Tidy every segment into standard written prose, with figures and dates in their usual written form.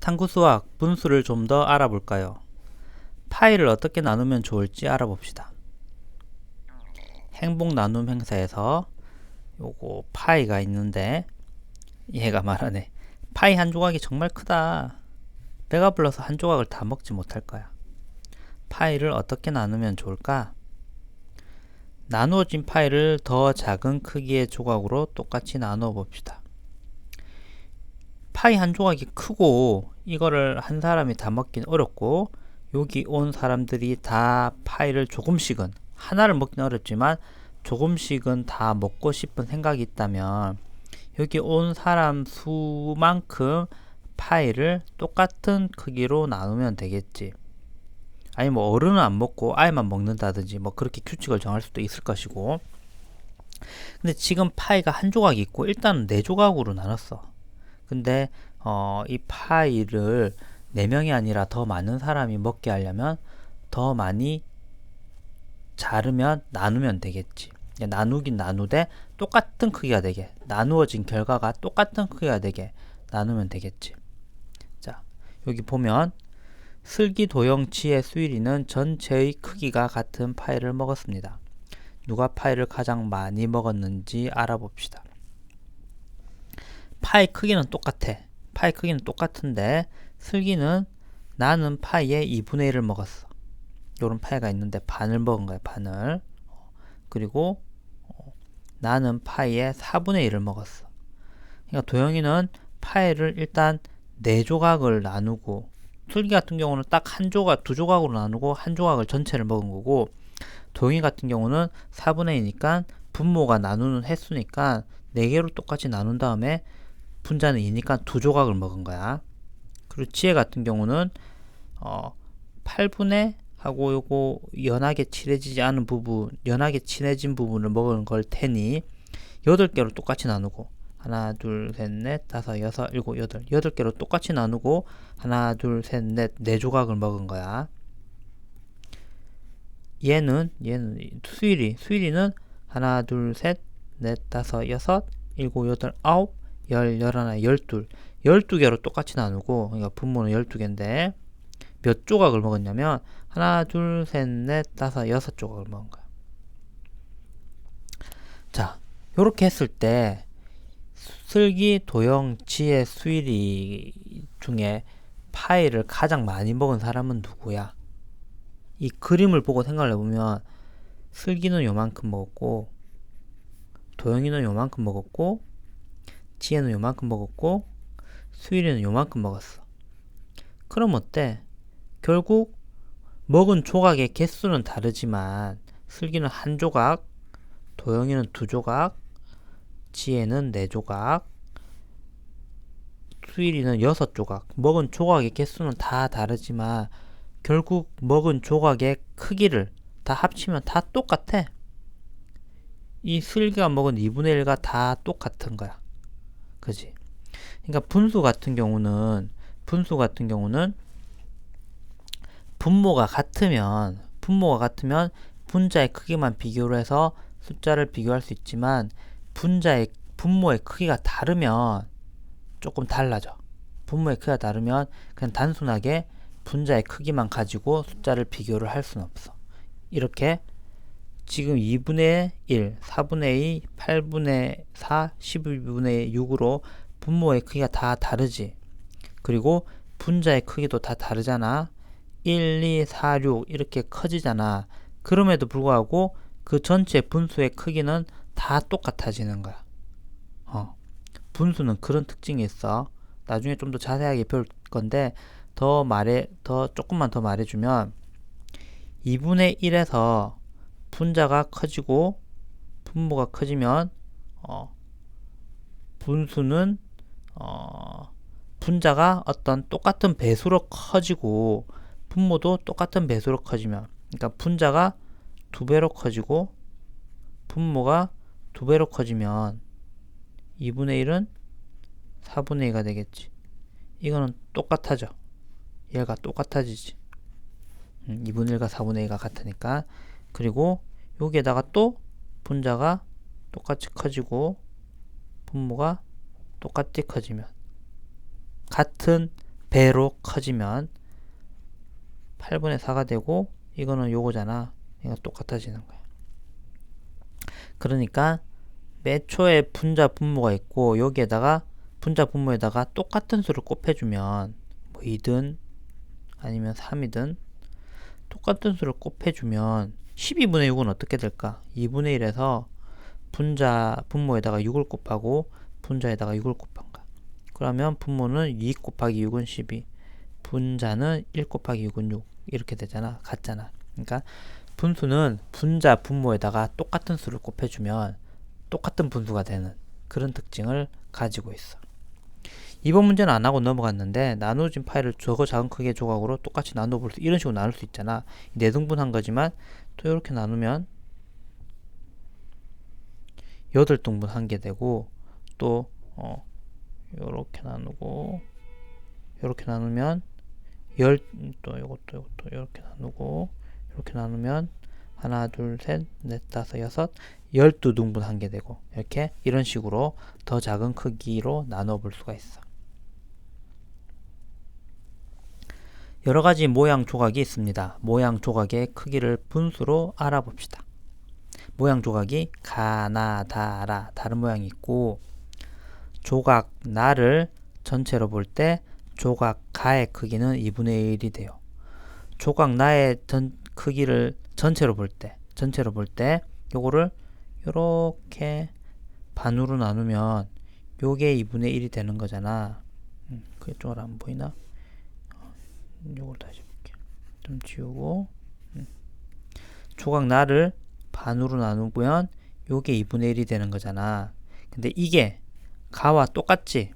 탐구수학 분수를 좀 더 알아볼까요? 파이를 어떻게 나누면 좋을지 알아봅시다. 행복 나눔 행사에서 요거 파이가 있는데 얘가 말하네. 파이 한 조각이 정말 크다. 배가 불러서 한 조각을 다 먹지 못할 거야. 파이를 어떻게 나누면 좋을까? 나누어진 파이를 더 작은 크기의 조각으로 똑같이 나누어 봅시다. 파이 한 조각이 크고 이거를 한 사람이 다 먹긴 어렵고 여기 온 사람들이 다 파이를 조금씩은 하나를 먹긴 어렵지만 조금씩은 다 먹고 싶은 생각이 있다면 여기 온 사람 수만큼 파이를 똑같은 크기로 나누면 되겠지. 아니 뭐 어른은 안 먹고 아이만 먹는다든지 뭐 그렇게 규칙을 정할 수도 있을 것이고. 근데 지금 파이가 한 조각이 있고 일단은 네 조각으로 나눴어. 근데 이 파이를 4명이 아니라 더 많은 사람이 먹게 하려면 더 많이 자르면 나누면 되겠지. 나누긴 나누되 똑같은 크기가 되게, 나누어진 결과가 똑같은 크기가 되게 나누면 되겠지. 자, 여기 보면 슬기, 도영, 지혜, 수일이는 전체의 크기가 같은 파이를 먹었습니다. 누가 파이를 가장 많이 먹었는지 알아봅시다. 파이 크기는 똑같아. 파이 크기는 똑같은데 슬기는 나는 파이의 2분의 1을 먹었어. 요런 파이가 있는데 반을 먹은 거야, 반을. 그리고 나는 파이의 4분의 1을 먹었어. 그러니까 도영이는 파이를 일단 4조각을 나누고, 슬기 같은 경우는 딱 한 조각, 2조각으로 나누고 한 조각을 전체를 먹은 거고, 도영이 같은 경우는 4분의 2니까 분모가 나누는 횟수니까 4개로 똑같이 나눈 다음에 분자는 2니까 2조각을 먹은 거야. 그리고 지혜 같은 경우는 8분의 하고 요거 연하게 칠해지지 않은 부분, 연하게 친해진 부분을 먹은 걸 테니 8개로 똑같이 나누고 하나, 둘, 셋, 넷, 다섯, 여섯, 일곱, 여덟 8개로 똑같이 나누고 하나, 둘, 셋, 넷, 4조각을 먹은 거야. 얘는 수일이는 하나, 둘, 셋, 넷, 다섯, 여섯, 일곱, 여덟, 아홉, 열하나, 12개로 똑같이 나누고, 그러니까 분모는 12개인데 몇 조각을 먹었냐면 하나, 둘, 셋, 넷, 다섯, 6조각을 먹은 거야. 자, 요렇게 했을 때 슬기, 도영, 지혜, 수일이 중에 파이를 가장 많이 먹은 사람은 누구야? 이 그림을 보고 생각을 해보면 슬기는 요만큼 먹었고, 도영이는 요만큼 먹었고, 지혜는 요만큼 먹었고, 수일이는 요만큼 먹었어. 그럼 어때? 결국 먹은 조각의 개수는 다르지만 슬기는 한 조각, 도영이는 2조각, 지혜는 4조각, 수일이는 6조각. 먹은 조각의 개수는 다 다르지만 결국 먹은 조각의 크기를 다 합치면 다 똑같아. 이 슬기가 먹은 2분의 1가 다 똑같은 거야. 그지? 그러니까 분수 같은 경우는 분모가 같으면 분자의 크기만 비교를 해서 숫자를 비교할 수 있지만 분모의 크기가 다르면 조금 달라져. 분모의 크기가 다르면 그냥 단순하게 분자의 크기만 가지고 숫자를 비교를 할 수는 없어. 이렇게 지금 2분의 1, 4분의 2, 8분의 4, 12분의 6으로 분모의 크기가 다 다르지. 그리고 분자의 크기도 다 다르잖아. 1, 2, 4, 6 이렇게 커지잖아. 그럼에도 불구하고 그 전체 분수의 크기는 다 똑같아지는 거야. 분수는 그런 특징이 있어. 나중에 좀 더 자세하게 배울 건데 조금만 더 말해주면 2분의 1에서 분자가 커지고 분모가 커지면 분수는 분자가 어떤 똑같은 배수로 커지고 분모도 똑같은 배수로 커지면, 그러니까 분자가 2배로 커지고 분모가 2배로 커지면 2분의 1은 4분의 2가 되겠지. 이거는 똑같아져. 얘가 똑같아지지. 2분의 1과 4분의 2가 같으니까. 그리고 여기에다가 또 분자가 똑같이 커지고 분모가 똑같이 커지면 같은 배로 커지면 8분의 4가 되고 이거는 요거잖아. 이거 똑같아지는 거야. 그러니까 맨 초에 분자 분모가 있고 여기에다가 분자 분모에다가 똑같은 수를 곱해주면 뭐 2든 아니면 3이든 똑같은 수를 곱해주면 12분의 6은 어떻게 될까? 2분의 1에서 분자 분모에다가 6을 곱하고 분자에다가 6을 곱한 거야. 그러면 분모는 2 곱하기 6은 12, 분자는 1 곱하기 6은 6 이렇게 되잖아. 같잖아. 그러니까 분수는 분자 분모에다가 똑같은 수를 곱해주면 똑같은 분수가 되는 그런 특징을 가지고 있어. 이번 문제는 안 하고 넘어갔는데 나누어진 파이를 저거 작은 크기의 조각으로 똑같이 나눠볼 수 이런 식으로 나눌 수 있잖아. 4등분한 거지만 또 이렇게 나누면 8등분 한 게 되고 또 요렇게 나누고 요렇게 나누면 또 요것도 이렇게 나누고 이렇게 나누면 하나 둘 셋 넷 다섯 여섯 12등분 한 게 되고 이렇게 이런 식으로 더 작은 크기로 나눠 볼 수가 있어. 여러가지 모양 조각이 있습니다. 모양 조각의 크기를 분수로 알아봅시다. 모양 조각이 가나다라 다른 모양이 있고 조각 나를 전체로 볼 때 조각 가의 크기는 2분의 1이 돼요. 조각 나의 크기를 전체로 볼 때 요거를 요렇게 반으로 나누면 요게 2분의 1이 되는 거잖아. 그쪽으로 안 보이나? 요걸 다시 볼게요. 좀 지우고 조각 나를 반으로 나누면 요게 2분의 1이 되는 거잖아. 근데 이게 가와 똑같지?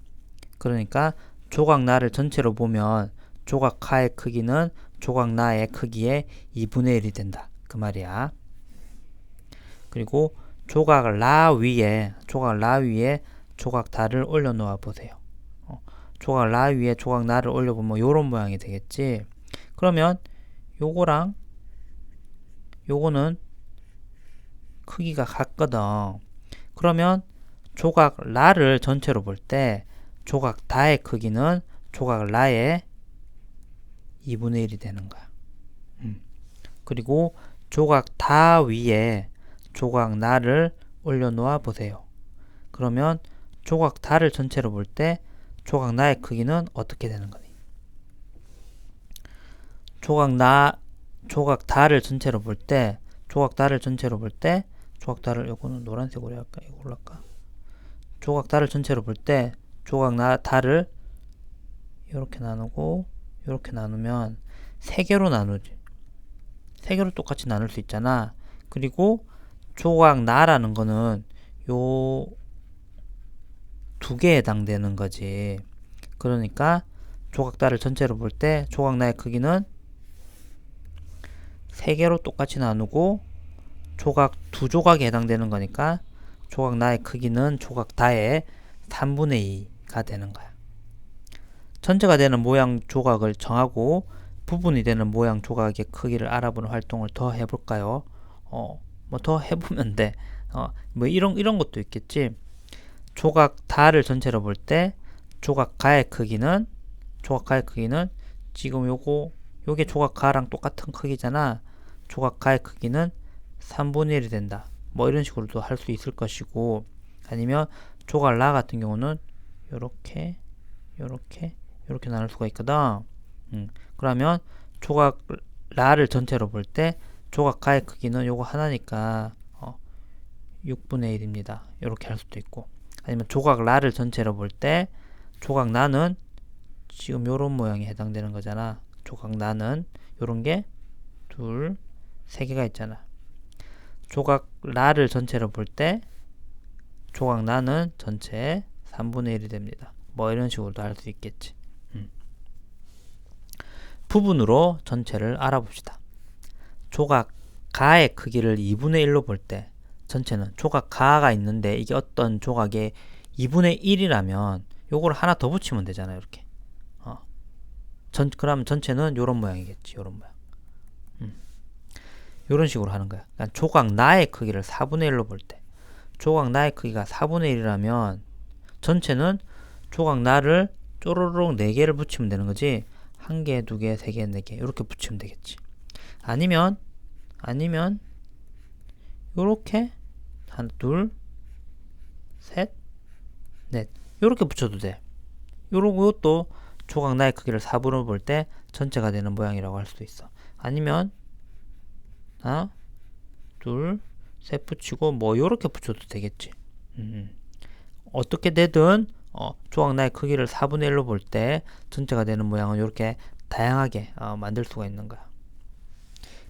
그러니까 조각 나를 전체로 보면 조각 가의 크기는 조각 나의 크기의 2분의 1이 된다. 그 말이야. 그리고 조각 라 위에 조각 다를 올려 놓아 보세요. 조각 라 위에 조각 나를 올려보면 요런 모양이 되겠지. 그러면 요거랑 요거는 크기가 같거든. 그러면 조각 라를 전체로 볼 때 조각 다의 크기는 조각 라의 2분의 1이 되는 거야. 그리고 조각 다 위에 조각 나를 올려 놓아 보세요. 그러면 조각 다를 전체로 볼 때 조각 나의 크기는 어떻게 되는 거니? 조각 다를 전체로 볼 때 조각 다를 요거는 노란색으로 할까? 이걸로 할까? 조각 다를 전체로 볼 때 조각 다를 이렇게 나누고 이렇게 나누면 3개로 나누지. 3개로 똑같이 나눌 수 있잖아. 그리고 조각 나라는 거는 요 2개에 해당되는 거지. 그러니까 조각 다를 전체로 볼 때 조각 나의 크기는 3개로 똑같이 나누고 조각 2조각에 해당되는 거니까 조각 나의 크기는 조각 다의 3분의 2가 되는 거야. 전체가 되는 모양 조각을 정하고 부분이 되는 모양 조각의 크기를 알아보는 활동을 더 해볼까요? 뭐 더 해보면 돼. 뭐 이런 것도 있겠지. 조각 다를 전체로 볼 때 조각 가의 크기는 지금 요게 조각 가랑 똑같은 크기잖아. 조각 가의 크기는 3분의 1이 된다. 뭐 이런 식으로도 할 수 있을 것이고, 아니면 조각 라 같은 경우는 요렇게 나눌 수가 있거든. 그러면 조각 라를 전체로 볼 때 조각 가의 크기는 요거 하나니까 6분의 1입니다. 이렇게 할 수도 있고, 아니면 조각 라를 전체로 볼 때 조각 나는 지금 요런 모양에 해당되는 거잖아. 조각 나는 요런 게 3개가 있잖아. 조각 라를 전체로 볼 때 조각 나는 전체 3분의 1이 됩니다. 뭐 이런 식으로도 할 수 있겠지. 부분으로 전체를 알아봅시다. 조각 가의 크기를 2분의 1로 볼 때 전체는 조각 가가 있는데 이게 어떤 조각의 2분의 1이라면 요거를 하나 더 붙이면 되잖아요. 이렇게. 그러면 전체는 요런 모양이겠지. 요런 모양. 요런 식으로 하는 거야. 그러니까 조각 나의 크기를 4분의 1로 볼 때 조각 나의 크기가 4분의 1이라면 전체는 조각 나를 쪼르륵 4개를 붙이면 되는 거지. 1개, 2개, 3개, 4개 이렇게 붙이면 되겠지. 아니면 요렇게 하나, 둘, 셋, 넷 요렇게 붙여도 돼. 요것도 조각 나의 크기를 4분으로 볼 때 전체가 되는 모양이라고 할 수도 있어. 아니면 하나, 둘, 셋 붙이고 뭐 요렇게 붙여도 되겠지. 어떻게 되든 조각 나의 크기를 4분의 1로 볼 때 전체가 되는 모양은 이렇게 다양하게 만들 수가 있는 거야.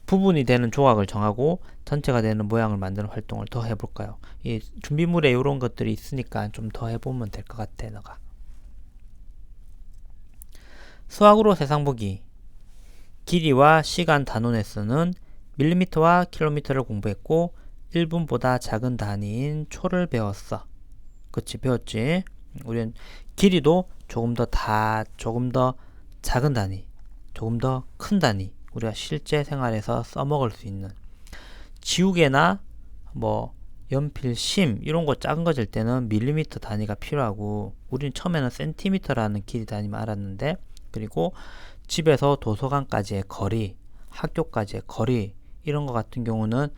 부분이 되는 조각을 정하고 전체가 되는 모양을 만드는 활동을 더 해볼까요? 이 준비물에 이런 것들이 있으니까 좀 더 해보면 될 것 같아, 너가. 수학으로 세상보기. 길이와 시간 단원에 쓰는 밀리미터와 킬로미터를 공부했고 1분보다 작은 단위인 초를 배웠어. 그치, 배웠지? 우리는 길이도 조금 더 작은 단위, 조금 더 큰 단위, 우리가 실제 생활에서 써먹을 수 있는 지우개나 뭐 연필, 심 이런 거 작은 거 잴 때는 밀리미터 단위가 필요하고 우리는 처음에는 센티미터라는 길이 단위만 알았는데 그리고 집에서 도서관까지의 거리, 학교까지의 거리 이런 거 같은 경우는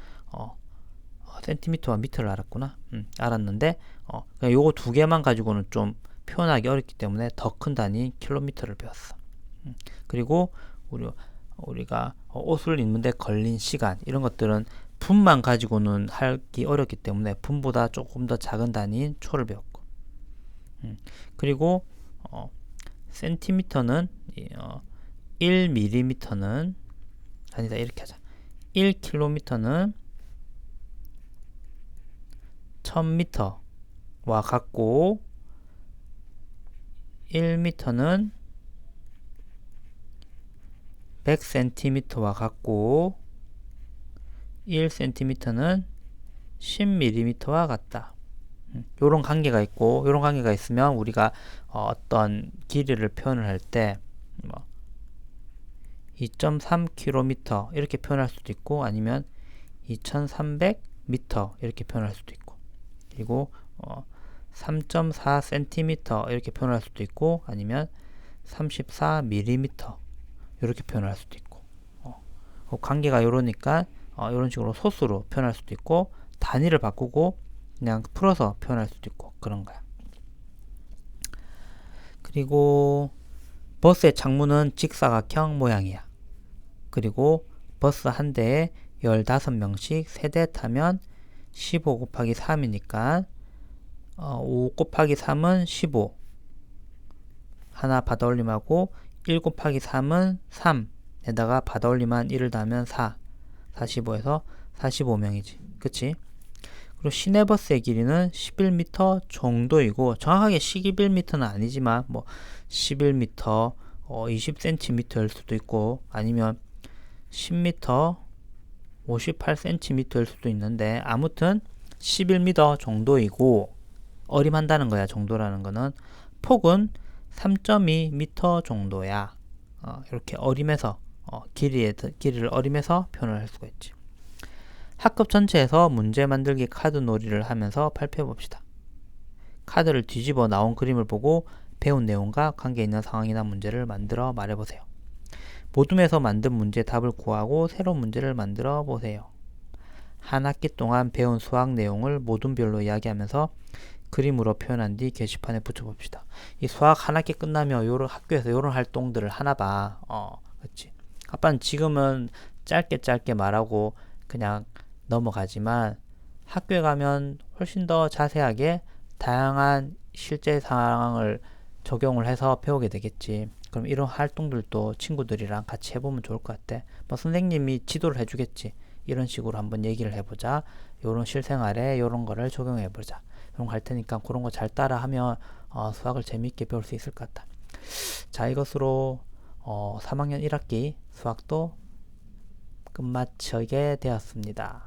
센티미터와 미터를 알았구나. 알았는데 그냥 요거 2개만 가지고는 좀 표현하기 어렵기 때문에 더 큰 단위 킬로미터를 배웠어. 그리고 우리가 옷을 입는데 걸린 시간 이런 것들은 분만 가지고는 하기 어렵기 때문에 분보다 조금 더 작은 단위인 초를 배웠고 그리고 센티미터는 1mm는 아니다 이렇게 하자. 1km는 1000m와 같고 1m는 100cm와 같고 1cm는 10mm와 같다. 요런 관계가 있고 요런 관계가 있으면 우리가 어떤 길이를 표현을 할 때 2.3km 이렇게 표현할 수도 있고 아니면 2300m 이렇게 표현할 수도 있고 그리고 3.4cm 이렇게 표현할 수도 있고 아니면 34mm 이렇게 표현할 수도 있고 관계가 요러니까 이런 식으로 소수로 표현할 수도 있고 단위를 바꾸고 그냥 풀어서 표현할 수도 있고 그런 거야. 그리고 버스의 창문은 직사각형 모양이야. 그리고 버스 한 대에 15명씩 3대 타면 15 곱하기 3이니까 5 곱하기 3은 15 하나 받아올림하고 1 곱하기 3은 3 에다가 받아올림한 1을 더하면 4 45에서 45명이지. 그치? 그리고 시내버스의 길이는 11m 정도이고 정확하게 11m는 아니지만 뭐 11m 20cm일 수도 있고 아니면 10m 58cm일 수도 있는데 아무튼 11m 정도이고 어림한다는 거야. 정도라는 거는 폭은 3.2m 정도야. 이렇게 어림해서 길이를 어림해서 표현을 할 수가 있지. 학급 전체에서 문제 만들기 카드 놀이를 하면서 발표해 봅시다. 카드를 뒤집어 나온 그림을 보고 배운 내용과 관계있는 상황이나 문제를 만들어 말해보세요. 모둠에서 만든 문제의 답을 구하고 새로운 문제를 만들어 보세요. 한 학기 동안 배운 수학 내용을 모둠별로 이야기하면서 그림으로 표현한 뒤 게시판에 붙여봅시다. 이 수학 한 학기 끝나면 학교에서 이런 활동들을 하나 봐. 그치. 아빠는 지금은 짧게 말하고 그냥 넘어가지만 학교에 가면 훨씬 더 자세하게 다양한 실제 상황을 적용을 해서 배우게 되겠지. 그럼 이런 활동들도 친구들이랑 같이 해보면 좋을 것 같아. 뭐 선생님이 지도를 해주겠지. 이런 식으로 한번 얘기를 해보자. 요런 실생활에 요런 거를 적용해보자. 이런 거 할 테니까 그런 거 잘 따라하면 수학을 재미있게 배울 수 있을 것 같다. 자, 이것으로 3학년 1학기 수학도 끝마치게 되었습니다.